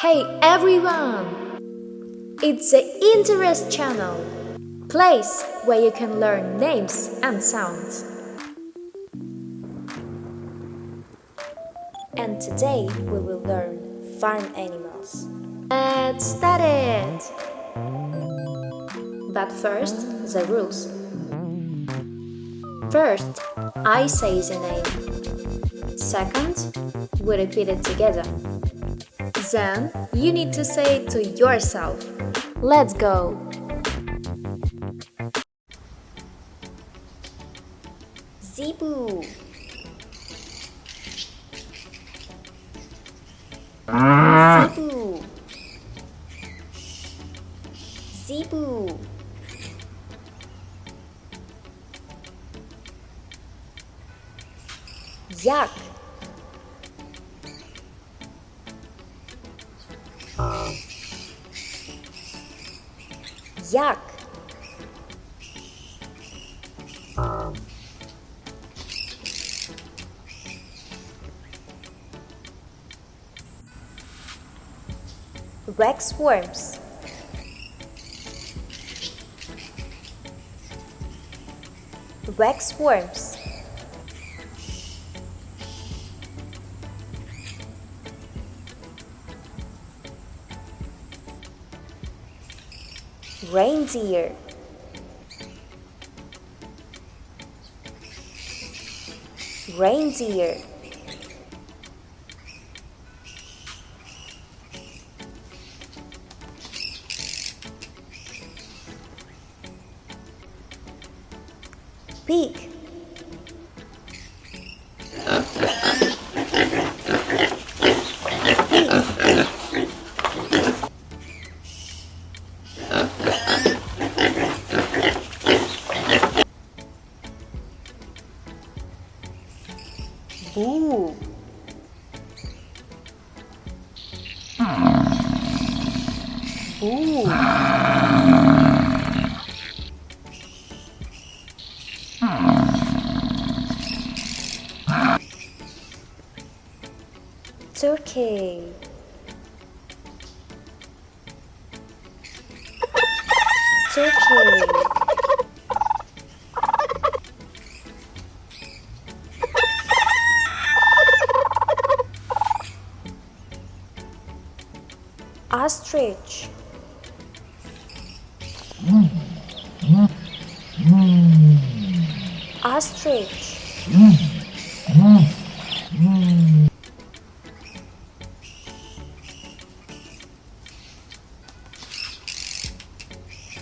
Hey everyone! It's the Interest channel, place where you can learn names and sounds. And today we will learn farm animals. Let's start it! But first, the rules. First, I say the name. Second, we repeat it together. Then, you need to say it to yourself. Let's go! Zebu. Zebu. Zebu. Yak. Yak. Waxworms. Waxworms. Reindeer. Reindeer. Pig. Boo. Boo. Turkey. Turkey. Ostrich. Ostrich.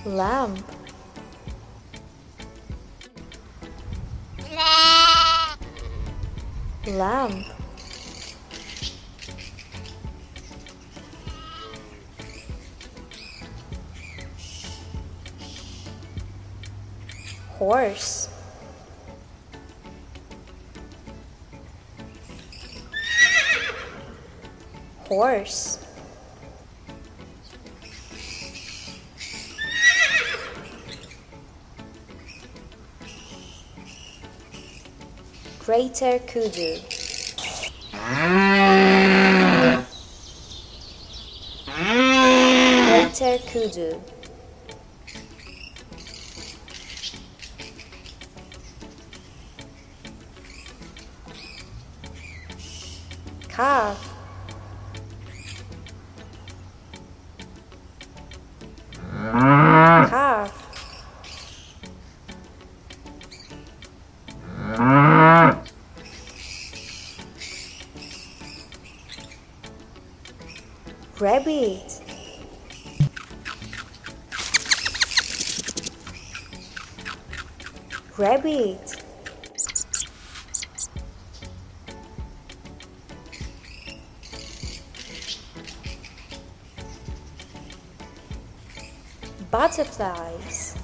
Lamb. Lamb. Horse. Horse. Greater kudu. Greater kudu. Calf. Calf. Rabbit. Rabbit. Butterflies.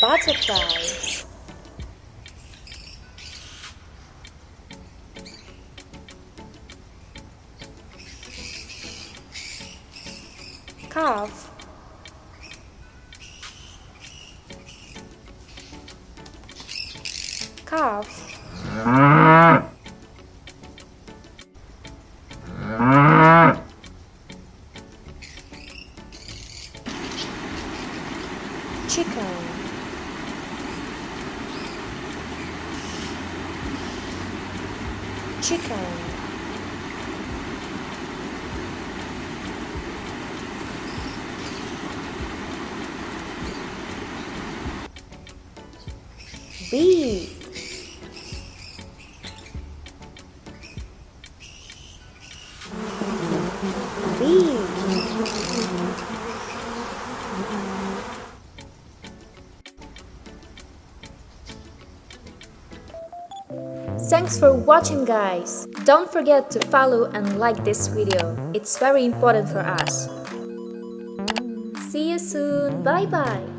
Butterflies. Calf. Calf. chicken. Beef. Beef. Thanks for watching, guys. Don't forget to follow and like this video. It's very important for us. See you soon. Bye bye.